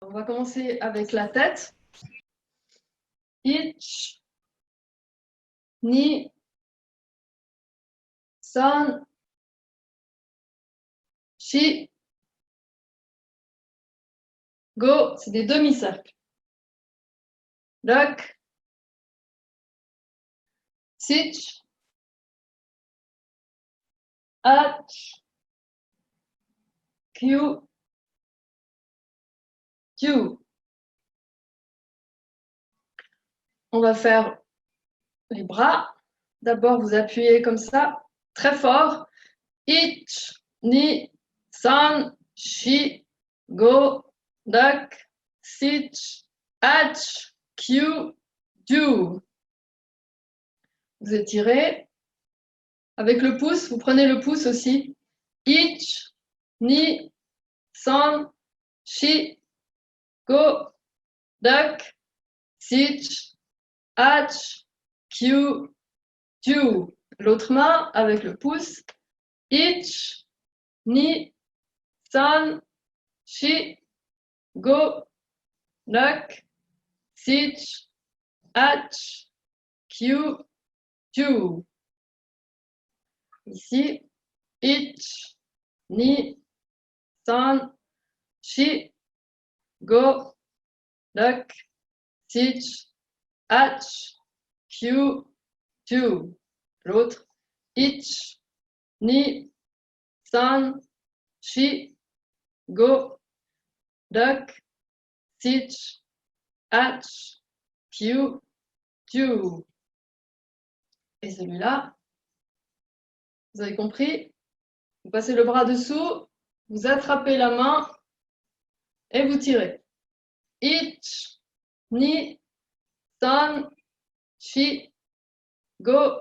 On va commencer avec la tête. Ich, ni, san, shi, go, c'est des demi-cercles. Rak, sich, ach, kyu, tu. On va faire les bras. D'abord, vous appuyez comme ça, très fort. Ich, ni, san, shi, go, rak, sich, ach, kyu, tu. Vous étirez. Avec le pouce, vous prenez le pouce aussi. Ich, ni, san, shi, go, dak, sich, ach, kyu, tu. L'autre main avec le pouce. Ich, ni, san, shi, go, dak, sich, ach, kyu, tu. Ici, ich, ni, san, shi, go, dak, sich, ach, kyu, tu. L'autre, ich, ni, san, shi, go, dak, sich, ach, kyu, tu. Et celui-là, vous avez compris? Vous passez le bras dessous, vous attrapez la main et vous tirez. Ich, ni, san, shi, go,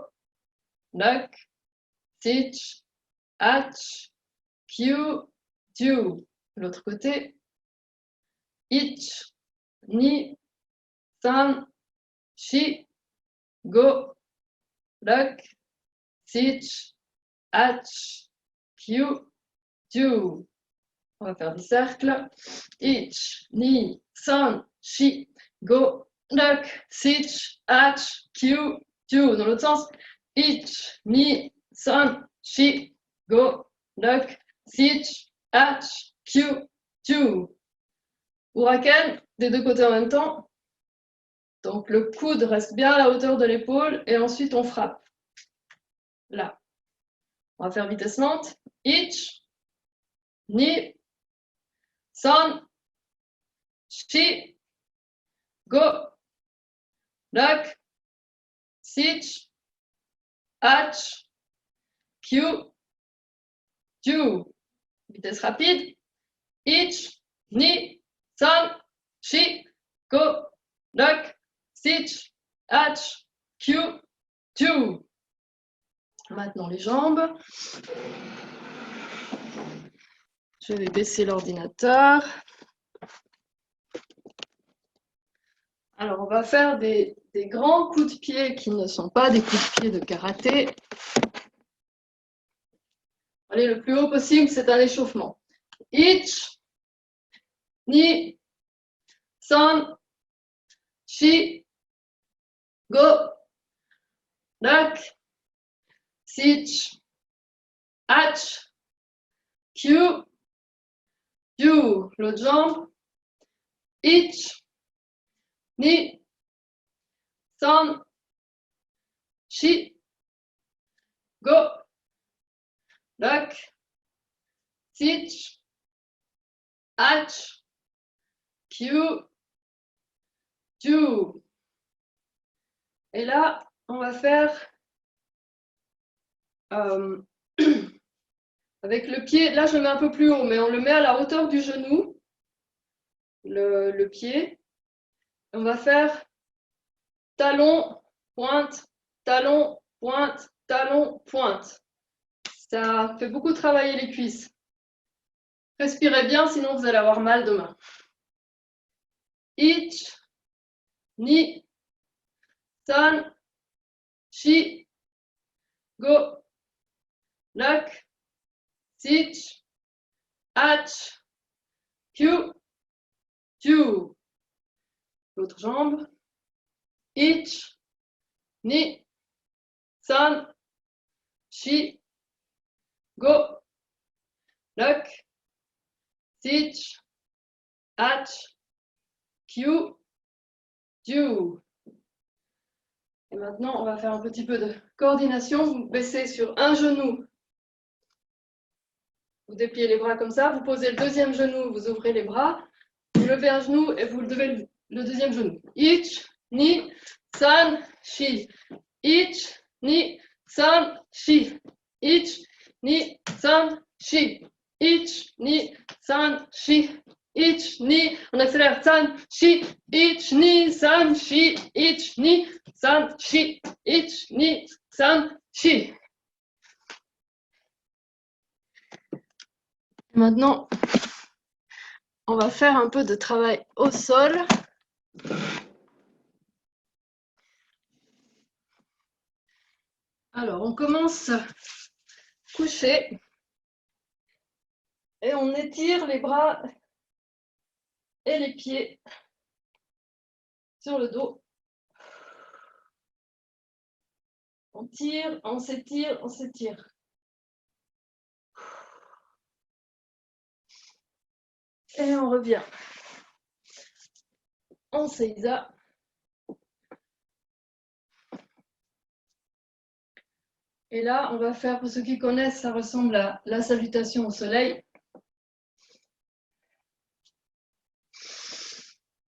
dak, sich, ach, kyu, tu. L'autre côté. Ich, ni, san, shi, go, dak, sich, ach, kyu, tu. On va faire des cercles. Ich, ni, san, shi, go, dak, sich, ach, kyu, tu. Dans l'autre sens. Ich, ni, san, shi, go, dak, sich, ach, kyu, tu. Huracan, des deux côtés en même temps. Donc le coude reste bien à la hauteur de l'épaule et ensuite on frappe. Là. On va faire vitesse lente. Ich, ni, san, shi, go, dak, sich, ach, kyu, tu. Vitesse rapide. Ich, ni, san, shi, go, dak, sich, ach, kyu, tu. Maintenant les jambes. Je vais baisser l'ordinateur. Alors, on va faire des grands coups de pied qui ne sont pas des coups de pied de karaté. Allez, le plus haut possible, c'est un échauffement. Ich, ni, san, shi, go, dak, sich, ach, kyu, tu. L'autre jambe. Ich, ni, san, shi, go, dak, sich, ach, kyu, tu. Et là, on va faire avec le pied. Là, je le mets un peu plus haut, mais on le met à la hauteur du genou, le pied. On va faire talon, pointe, talon, pointe, talon, pointe. Ça fait beaucoup travailler les cuisses. Respirez bien, sinon vous allez avoir mal demain. Ich, ni, san, shi, go, dak, sich, ach, kyu, ju. L'autre jambe. Ich, ni, san, shi, go. Lock, sich, ach, kyu, ju. Et maintenant, on va faire un petit peu de coordination. Vous baissez sur un genou. Vous dépliez les bras comme ça. Vous posez le deuxième genou, vous ouvrez les bras. Vous levez un genou et vous levez le deuxième genou. Ich, ni, san, shi. Ich, ni, san, shi. Ich, ni, san, shi. Ich, ni, san, shi. Ich, ni, on accélère, san, shi. Ich, ni, san, shi. Ich, ni, san, shi. Ich, ni, san, shi. Maintenant, on va faire un peu de travail au sol. Alors, on commence couché et on étire les bras et les pieds sur le dos. On tire, on s'étire, on s'étire. Et on revient. En seiza. Et là, on va faire, pour ceux qui connaissent, ça ressemble à la salutation au soleil.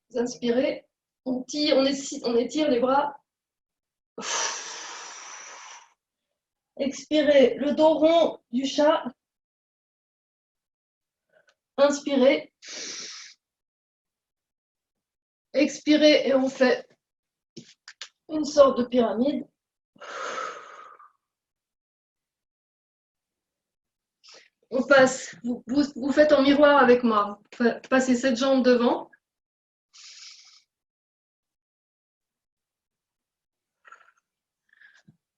Vous inspirez, on tire, on étire les bras. Expirez, le dos rond du chat. Inspirez. Expirez et on fait une sorte de pyramide. On passe, vous faites en miroir avec moi. Vous passez cette jambe devant.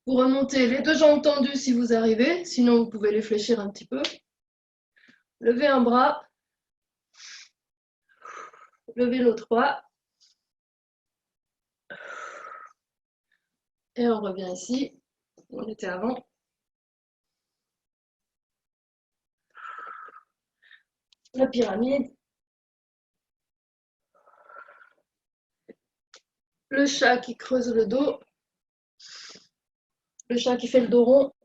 Vous remontez les deux jambes tendues si vous arrivez, sinon vous pouvez les fléchir un petit peu. Levez un bras. Levez l'autre bras. Et on revient ici. On était avant. La pyramide. Le chat qui creuse le dos. Le chat qui fait le dos rond.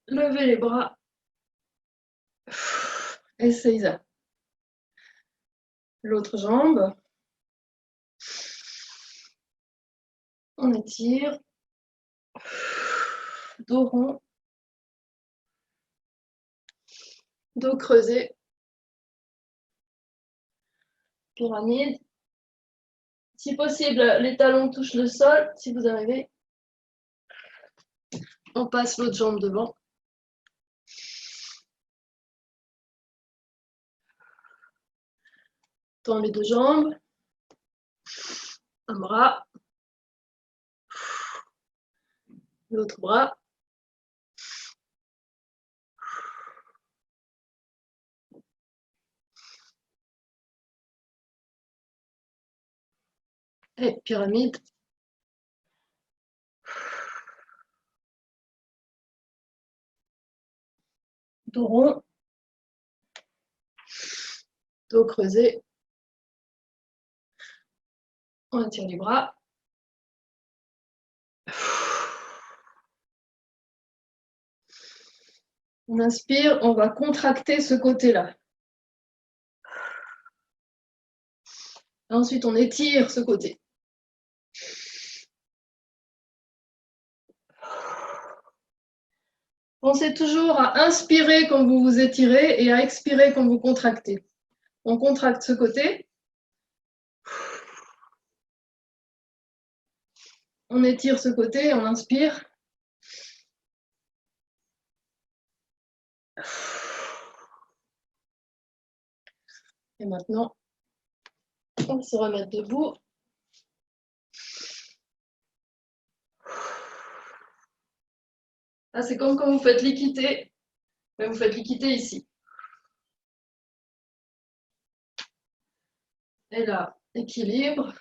Levez les bras. Et seiza. L'autre jambe. On étire. Dos rond. Dos creusé. Pyramide. Si possible, les talons touchent le sol, si vous arrivez. On passe l'autre jambe devant. Tend les deux jambes. Un bras. L'autre bras. Et pyramide. Dos rond. Dos creusé. On étire les bras. On inspire, on va contracter ce côté-là. Ensuite, on étire ce côté. Pensez toujours à inspirer quand vous vous étirez et à expirer quand vous contractez. On contracte ce côté. On étire ce côté, on inspire. Et maintenant, on va se remettre debout. Là, c'est comme quand vous faites l'équité, mais vous faites l'équité ici. Et là, équilibre.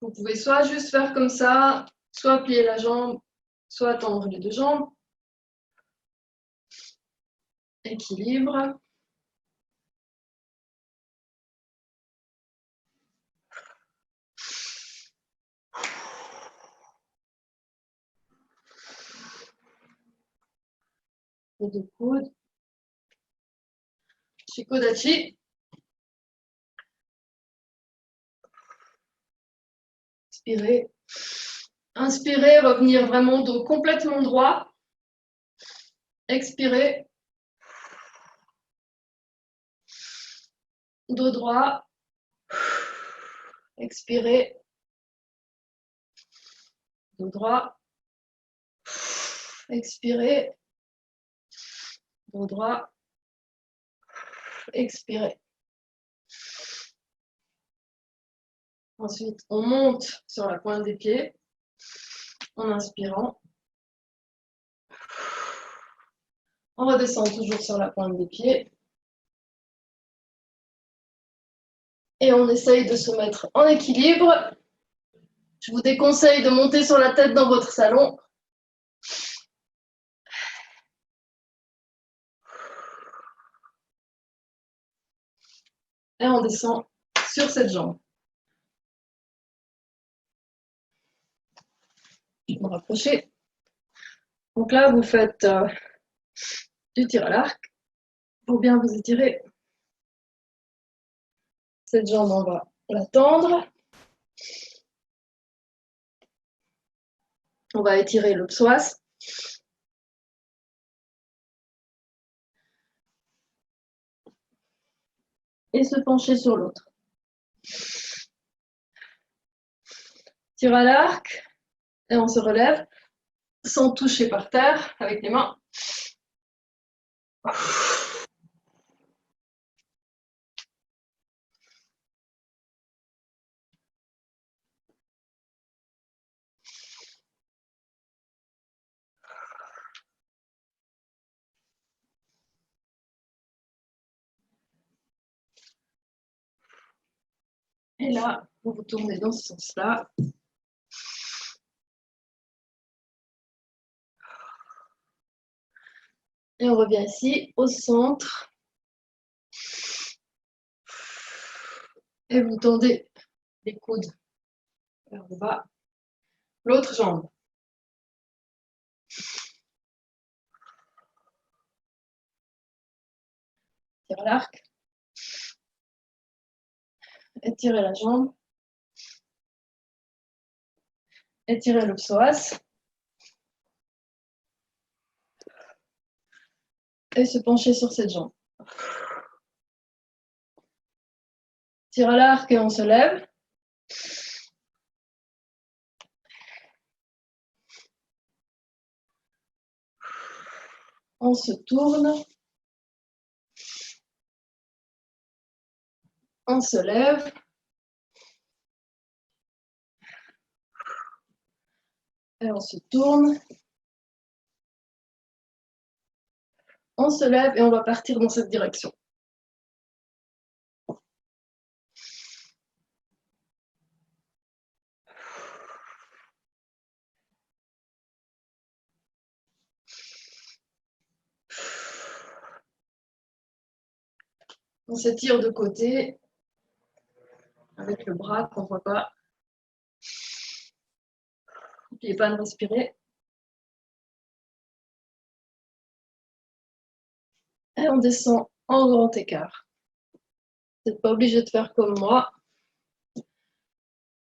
Vous pouvez soit juste faire comme ça, soit plier la jambe, soit tendre les deux jambes. Équilibre. Les deux coudes. Shikodachi. Inspirez. Inspirez, revenir vraiment dos complètement droit. Expirez. Dos droit. Expirez. Dos droit. Expirez. Dos droit. Expirez. Ensuite, on monte sur la pointe des pieds en inspirant. On redescend toujours sur la pointe des pieds. Et on essaye de se mettre en équilibre. Je vous déconseille de monter sur la tête dans votre salon. Et on descend sur cette jambe. Je vais me rapprocher. Donc là, vous faites du tir à l'arc. Pour bien vous étirer. Cette jambe, on va la tendre. On va étirer le psoas. Et se pencher sur l'autre. Tir à l'arc. Et on se relève sans toucher par terre avec les mains. Et là, vous vous tournez dans ce sens-là. Et on revient ici, au centre. Et vous tendez les coudes vers le bas. L'autre jambe. Tire l'arc. Étirez la jambe. Étirez le psoas. Et se pencher sur cette jambe. Tire à l'arc et on se lève. On se tourne. On se lève. Et on se tourne. On se lève et on va partir dans cette direction. On s'étire de côté avec le bras qu'on ne voit pas. N'oubliez pas de respirer. Et on descend en grand écart. Vous n'êtes pas obligé de faire comme moi.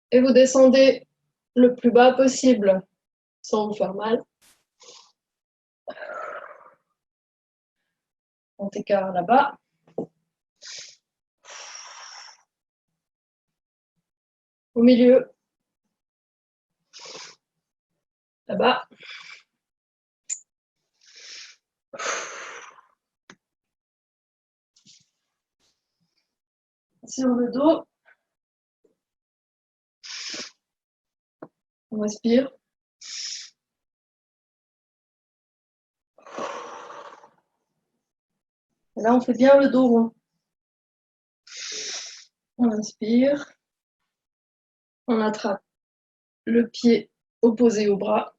Et vous descendez le plus bas possible sans vous faire mal. Grand écart là-bas. Au milieu. Là-bas. Sur le dos. On respire. Et là, on fait bien le dos rond. On On inspire. On attrape le pied opposé au bras.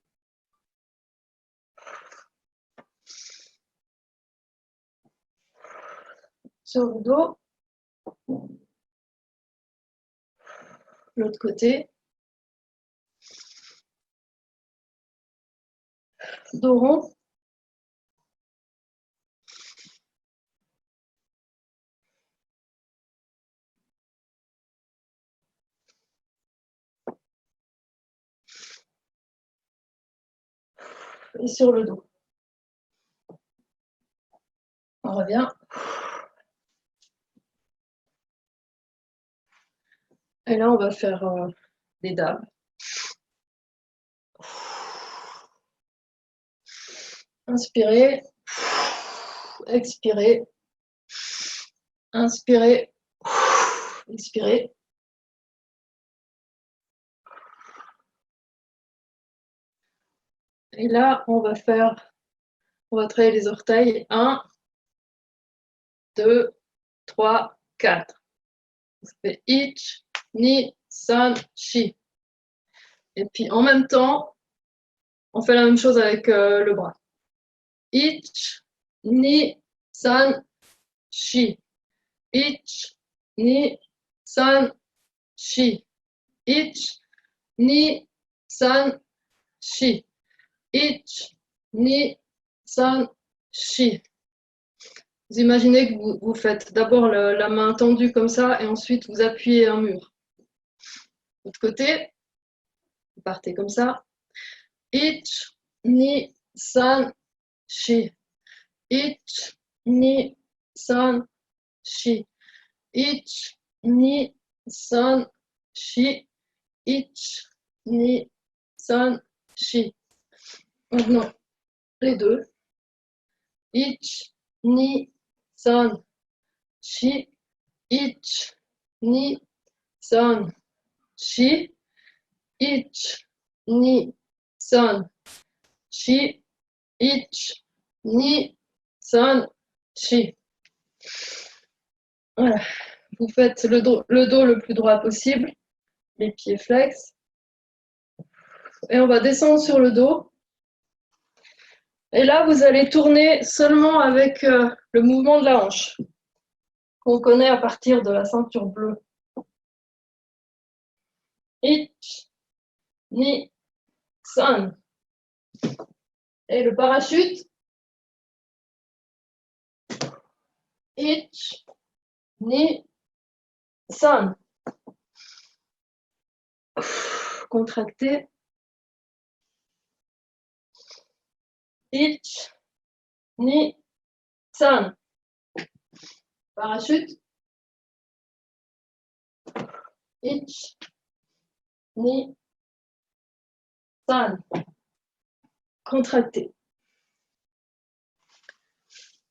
Sur le dos. L'autre côté. Dos rond. Et sur le dos. On revient. Et là, on va faire des dabs. Inspirez. Expirez. Inspirez. Expirez. Et là, on va travailler les orteils. 1, 2, 3, 4. On fait ich, ni, san, shi. Et puis en même temps, on fait la même chose avec le bras. Ich, ni, san, shi. Ich, ni, san, shi. Ich, ni, san, shi. Ich, ni, san, shi. Vous imaginez que vous faites d'abord la main tendue comme ça et ensuite vous appuyez un mur. L'autre côté, vous partez comme ça. Ich, ni, san, shi. Ich, ni, san, shi. Ich, ni, san, shi. Ich, ni, san, shi. Maintenant, les deux. Ich, ni, san, shi. Ich, ni, san, shi. Ich, ni, san, shi. Ich, ni, san, shi. Voilà. Vous faites le dos le plus droit possible, les pieds flex. Et on va descendre sur le dos. Et là, vous allez tourner seulement avec le mouvement de la hanche, qu'on connaît à partir de la ceinture bleue. Ich, ni, san. Et le parachute. Ich, ni, san. Contractez. Ich, ni, san. Parachute. Ich, ni, san. Contractez.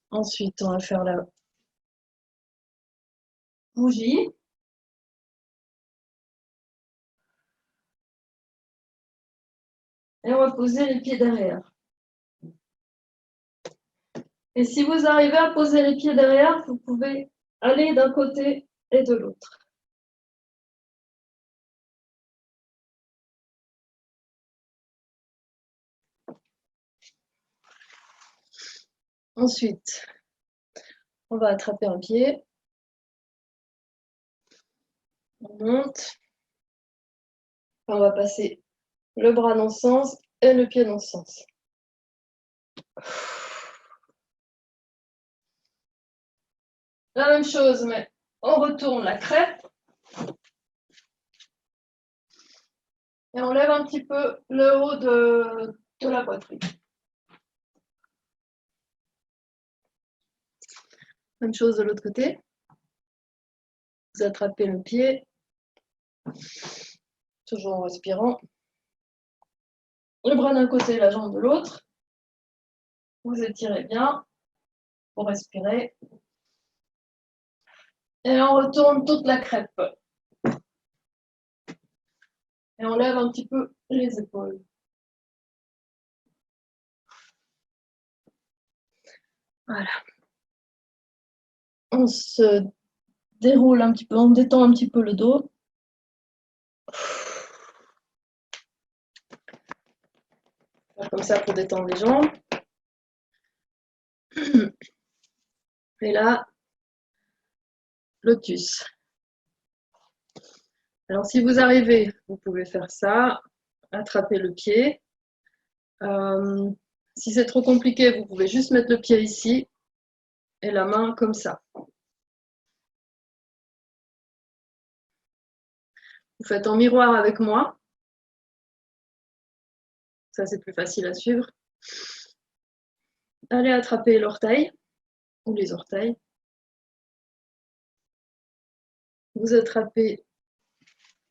Ensuite, on va faire la bougie. Et on va poser les pieds derrière. Et si vous arrivez à poser les pieds derrière, vous pouvez aller d'un côté et de l'autre. Ensuite, on va attraper un pied. On monte. On va passer le bras dans ce sens et le pied dans ce sens. La même chose, mais on retourne la crêpe. Et on lève un petit peu le haut de la poitrine. Même chose de l'autre côté. Vous attrapez le pied, toujours en respirant. Le bras d'un côté, la jambe de l'autre. Vous étirez bien pour respirer. Et on retourne toute la crêpe. Et on lève un petit peu les épaules. Voilà. On se déroule un petit peu, on détend un petit peu le dos. Comme ça pour détendre les jambes. Et là, lotus. Alors si vous arrivez, vous pouvez faire ça, attraper le pied. Si c'est trop compliqué, vous pouvez juste mettre le pied ici et la main comme ça. Vous faites en miroir avec moi. Ça, c'est plus facile à suivre. Allez attraper l'orteil ou les orteils. Vous attrapez,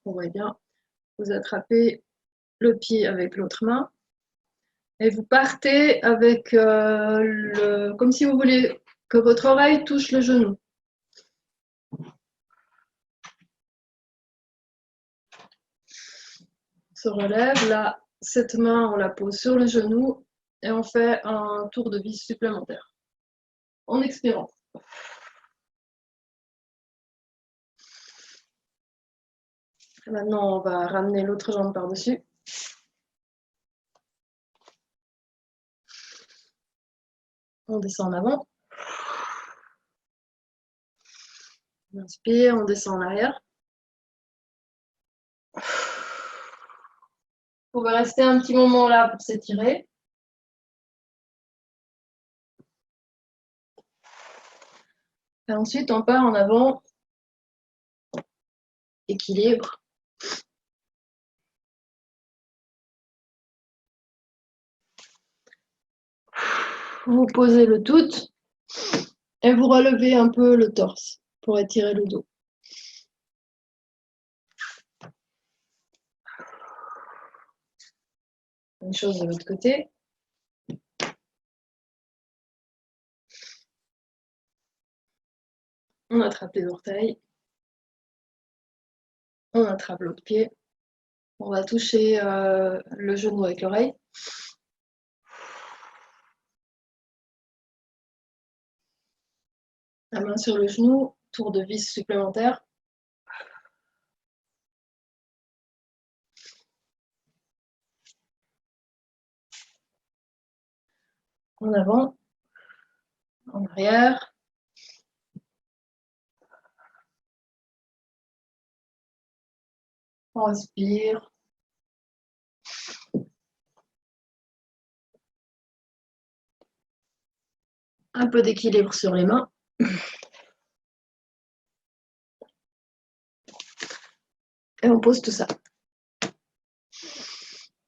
on voit bien, vous attrapez le pied avec l'autre main et vous partez avec comme si vous voulez que votre oreille touche le genou. On se relève, là, cette main, on la pose sur le genou et on fait un tour de vis supplémentaire. En expirant. Maintenant, on va ramener l'autre jambe par-dessus. On descend en avant. On inspire, on descend en arrière. Vous pouvez rester un petit moment là pour s'étirer. Et ensuite, on part en avant. Équilibre. Vous posez le tout et vous relevez un peu le torse pour étirer le dos. Même chose de l'autre côté. On attrape les orteils. On attrape l'autre pied. On va toucher le genou avec l'oreille. La main sur le genou, tour de vis supplémentaire. En avant, en arrière. On respire. Un peu d'équilibre sur les mains. Et on pose tout ça.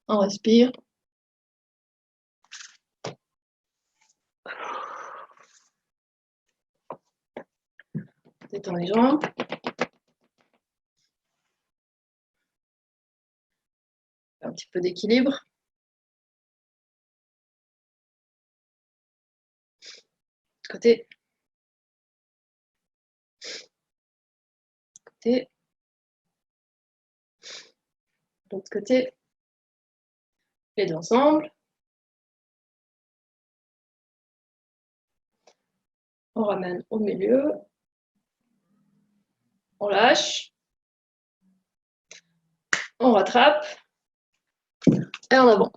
On respire. Détend les jambes. Un petit peu d'équilibre. Côté. Côté. L'autre côté. Les deux ensemble. On ramène au milieu. On lâche. On rattrape. Et en avant.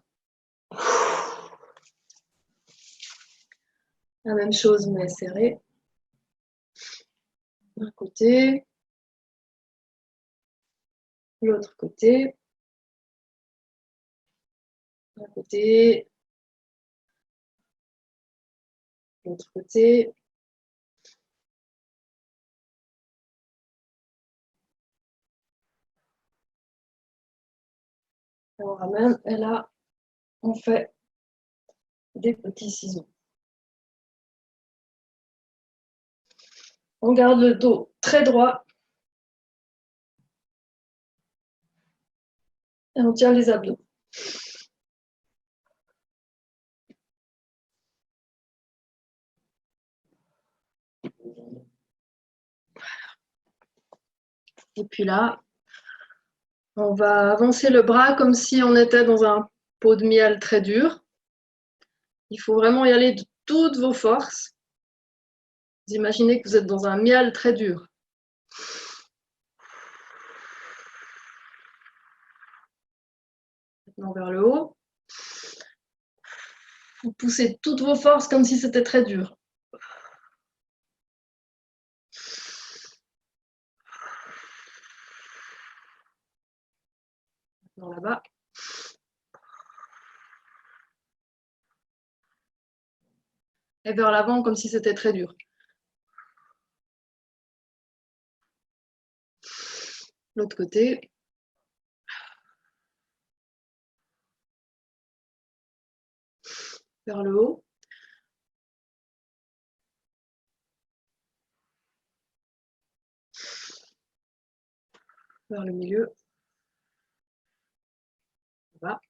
La même chose, mais serré. D'un côté. L'autre côté. D'un côté. L'autre côté. Et on ramène. Et là, on fait des petits ciseaux. On garde le dos très droit. Et on tient les abdos. Et puis là, on va avancer le bras comme si on était dans un pot de miel très dur. Il faut vraiment y aller de toutes vos forces. Vous imaginez que vous êtes dans un miel très dur. Maintenant vers le haut. Vous poussez toutes vos forces comme si c'était très dur. Maintenant là-bas. Et vers l'avant comme si c'était très dur. L'autre côté. Vers le haut. Vers le milieu. Là-bas.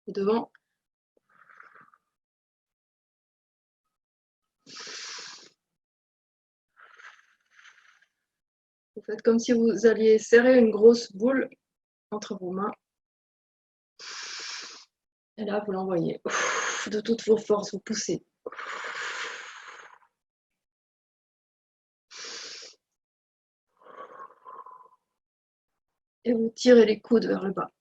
Et devant. Vous faites comme si vous alliez serrer une grosse boule entre vos mains. Et là, vous l'envoyez. De toutes vos forces, vous poussez. Et vous tirez les coudes vers le bas.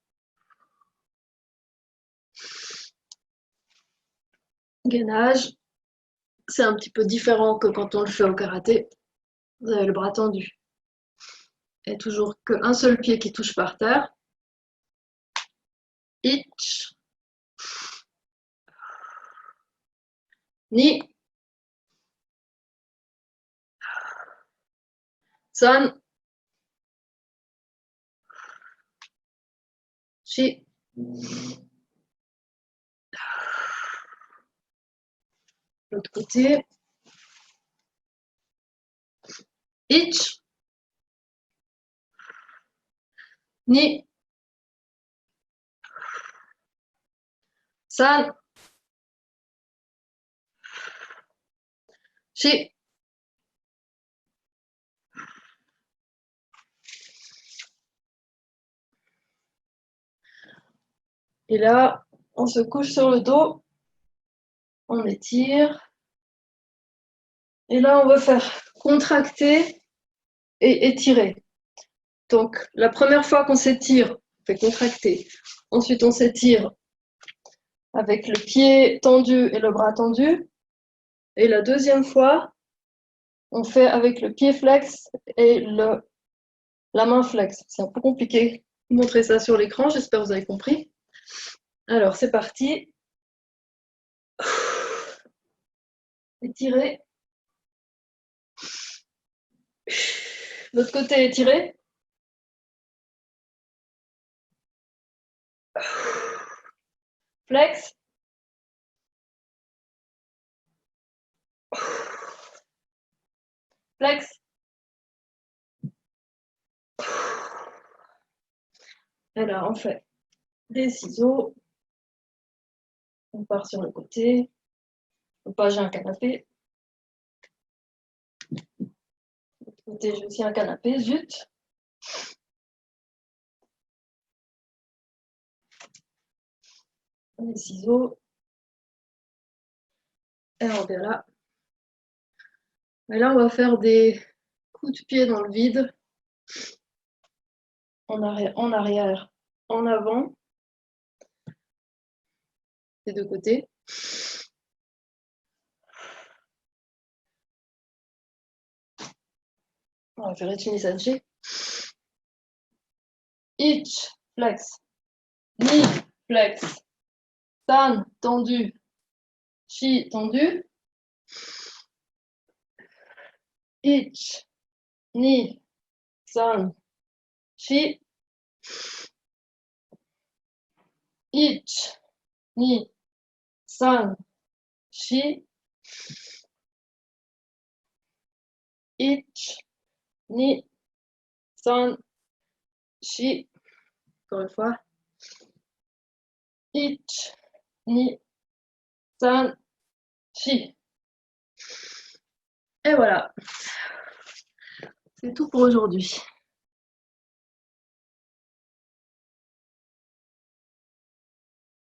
Gainage. C'est un petit peu différent que quand on le fait au karaté. Vous avez le bras tendu. Et toujours qu'un seul pied qui touche par terre. Ich. Ni. San. Shi. L'autre côté. Ich. Ni. San. Shi. Et là, on se couche sur le dos. On étire. Et là, on va faire contracter et étirer. Donc, la première fois qu'on s'étire, on fait contracter. Ensuite, on s'étire avec le pied tendu et le bras tendu. Et la deuxième fois, on fait avec le pied flex et la main flex. C'est un peu compliqué de montrer ça sur l'écran, j'espère que vous avez compris. Alors, c'est parti. Étirez. L'autre côté étiré. Flex. Flex. Et là, on fait des ciseaux. On part sur le côté. Pas, j'ai un canapé. De l'autre côté, j'ai aussi un canapé. Zut. Les ciseaux. Et on revient là. Et là, on va faire des coups de pied dans le vide. En arrière, en avant. Des deux côtés. On va faire Echini Sanchi. Ich, flex. Ni, flex. San, tendu. Shi, tendu. Ich, ni, san, shi. Ich, ni, san, shi. Ich, ni, san, shi. Encore une fois. Ich, ni, san, shi. Et voilà. C'est tout pour aujourd'hui.